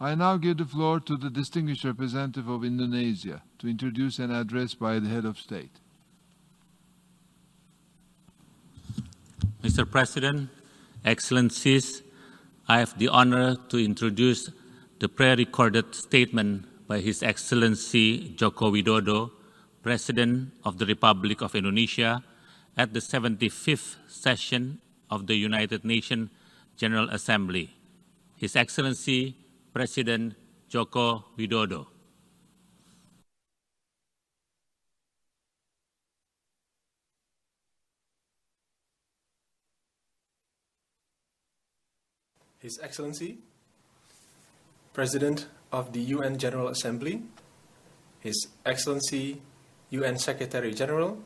I now give the floor to the distinguished representative of Indonesia to introduce an address by the head of state. Mr. President, Excellencies, I have the honor to introduce the pre-recorded statement by His Excellency Joko Widodo, President of the Republic of Indonesia, at the 75th session of the United Nations General Assembly. His Excellency President Joko Widodo. His Excellency, President of the UN General Assembly, His Excellency UN Secretary General,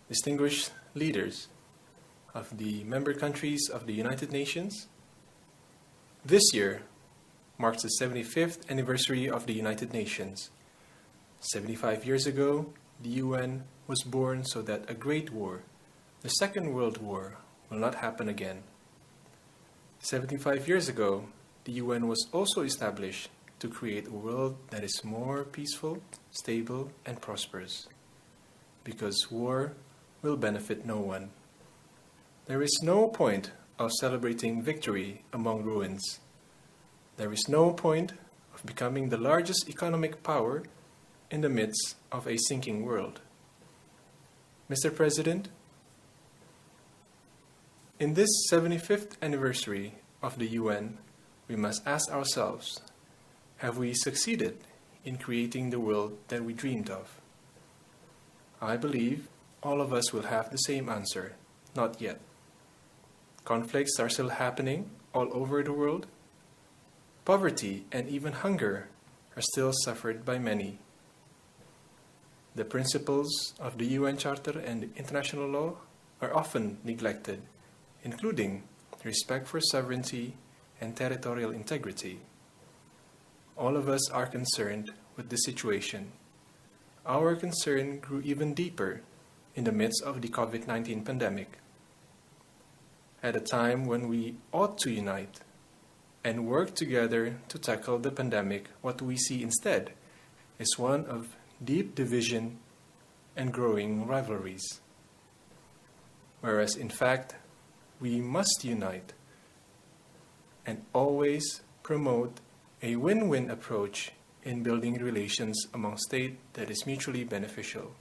distinguished leaders of the member countries of the United Nations, this year marks the 75th anniversary of the United Nations. 75 years ago, the UN was born so that a great war, the Second World War, will not happen again. 75 years ago, the UN was also established to create a world that is more peaceful, stable, and prosperous. Because war will benefit no one. There is no point of celebrating victory among ruins. There is no point of becoming the largest economic power in the midst of a sinking world. Mr. President, in this 75th anniversary of the UN, we must ask ourselves, have we succeeded in creating the world that we dreamed of? I believe all of us will have the same answer, not yet. Conflicts are still happening all over the world. Poverty and even hunger are still suffered by many. The principles of the UN Charter and international law are often neglected, including respect for sovereignty and territorial integrity. All of us are concerned with the situation. Our concern grew even deeper in the midst of the COVID-19 pandemic. At a time when we ought to unite and work together to tackle the pandemic, what we see instead is one of deep division and growing rivalries. Whereas in fact, we must unite and always promote a win-win approach in building relations among states that is mutually beneficial.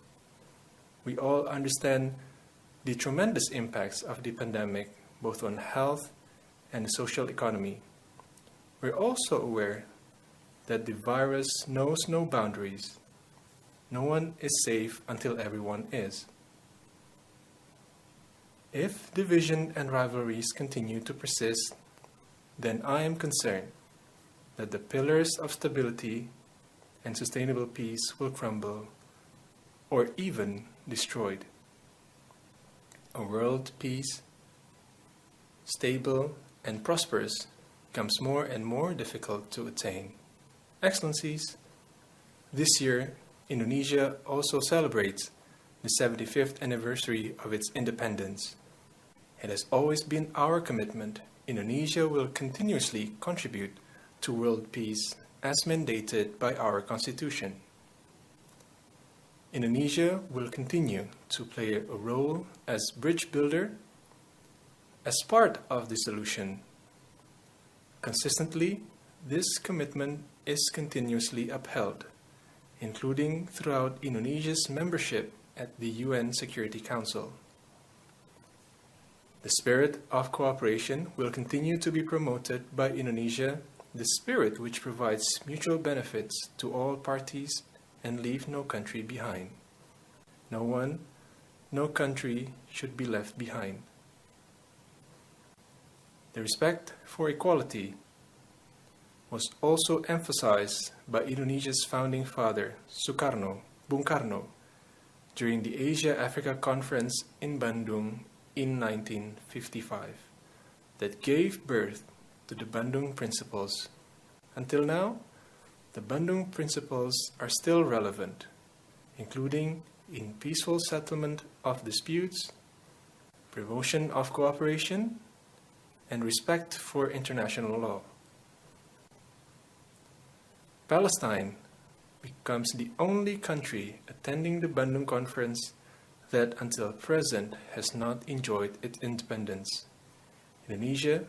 We all understand the tremendous impacts of the pandemic, both on health and the social economy. We're also aware that the virus knows no boundaries. No one is safe until everyone is. If division and rivalries continue to persist, then I am concerned that the pillars of stability and sustainable peace will crumble or even destroyed. A world peace, stable and prosperous, becomes more and more difficult to attain. Excellencies, this year Indonesia also celebrates the 75th anniversary of its independence. It has always been our commitment. Indonesia will continuously contribute to world peace as mandated by our Constitution. Indonesia will continue to play a role as bridge builder, as part of the solution. Consistently, this commitment is continuously upheld, including throughout Indonesia's membership at the UN Security Council. The spirit of cooperation will continue to be promoted by Indonesia, the spirit which provides mutual benefits to all parties and leave no country behind. No one, no country should be left behind. The respect for equality was also emphasized by Indonesia's founding father, Bung Karno, during the Asia-Africa Conference in Bandung in 1955, that gave birth to the Bandung Principles. Until now, the Bandung Principles are still relevant, including in peaceful settlement of disputes, promotion of cooperation, and respect for international law. Palestine becomes the only country attending the Bandung Conference that until present has not enjoyed its independence. Indonesia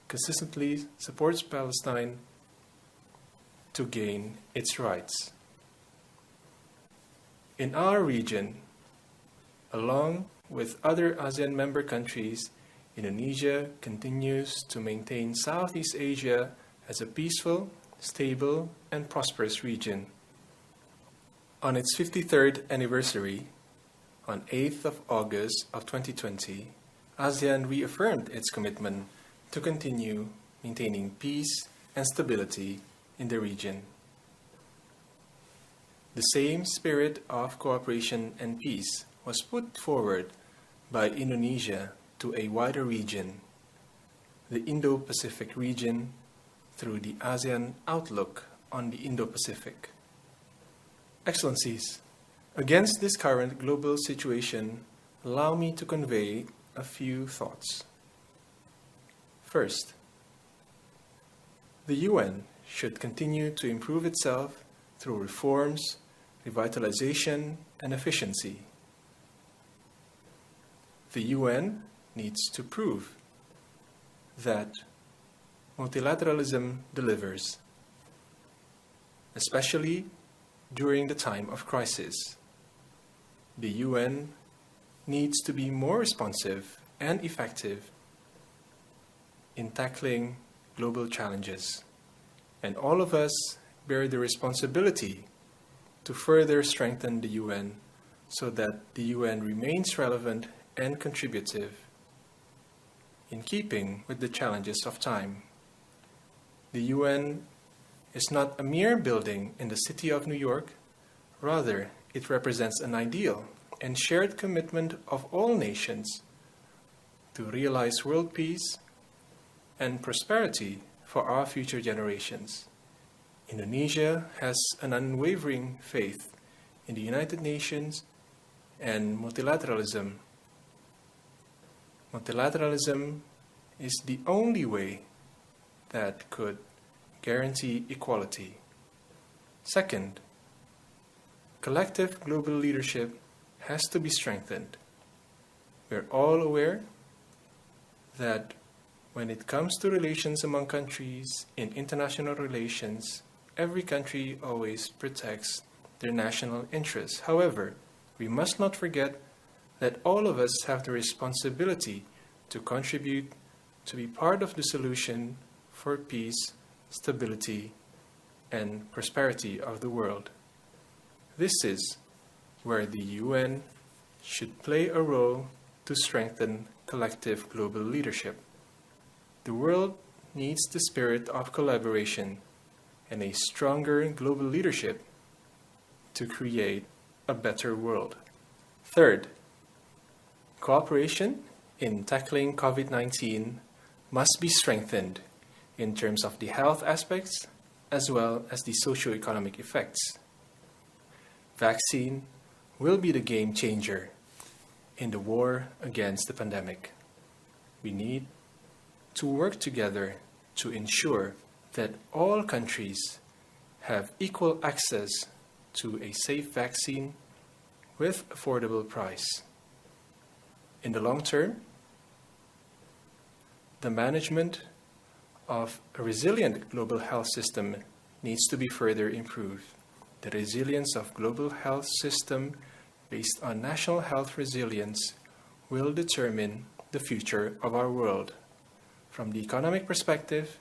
consistently supports Palestine to gain its rights. In our region, along with other ASEAN member countries, Indonesia continues to maintain Southeast Asia as a peaceful, stable, and prosperous region. On its 53rd anniversary, on 8th of August of 2020, ASEAN reaffirmed its commitment to continue maintaining peace and stability in the region. The same spirit of cooperation and peace was put forward by Indonesia to a wider region, the Indo-Pacific region, through the ASEAN Outlook on the Indo-Pacific. Excellencies, against this current global situation, allow me to convey a few thoughts. First, the UN should continue to improve itself through reforms, revitalization, and efficiency. The UN needs to prove that multilateralism delivers, especially during the time of crisis. The UN needs to be more responsive and effective in tackling global challenges, and all of us bear the responsibility to further strengthen the UN so that the UN remains relevant and contributive in keeping with the challenges of time. The UN is not a mere building in the city of New York. Rather, it represents an ideal and shared commitment of all nations to realize world peace and prosperity for our future generations. Indonesia has an unwavering faith in the United Nations and multilateralism. Multilateralism is the only way that could guarantee equality. Second, collective global leadership has to be strengthened. We're all aware that when it comes to relations among countries in international relations, every country always protects their national interests. However, we must not forget that all of us have the responsibility to contribute to be part of the solution for peace, stability, and prosperity of the world. This is where the UN should play a role to strengthen collective global leadership. The world needs the spirit of collaboration and a stronger global leadership to create a better world. Third, cooperation in tackling COVID-19 must be strengthened in terms of the health aspects as well as the socio-economic effects. Vaccine will be the game changer in the war against the pandemic. We need to work together to ensure that all countries have equal access to a safe vaccine with affordable price. In the long term, the management of a resilient global health system needs to be further improved. The resilience of global health system based on national health resilience will determine the future of our world. From the economic perspective,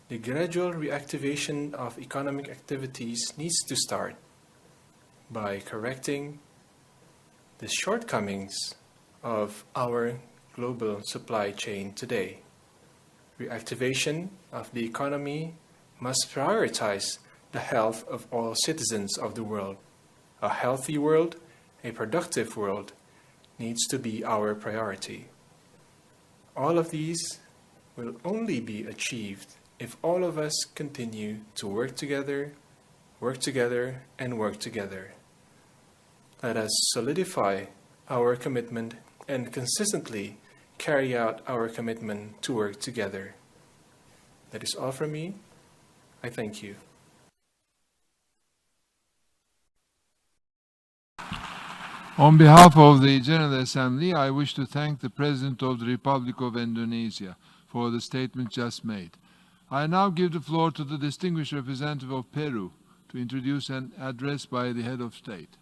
the gradual reactivation of economic activities needs to start by correcting the shortcomings of our global supply chain today. Reactivation of the economy must prioritize the health of all citizens of the world. A healthy world, a productive world, needs to be our priority. All of these will only be achieved if all of us continue to work together, and work together. Let us solidify our commitment and consistently carry out our commitment to work together. That is all from me. I thank you. On behalf of the General Assembly, I wish to thank the President of the Republic of Indonesia for the statement just made. I now give the floor to the distinguished representative of Peru to introduce an address by the head of state.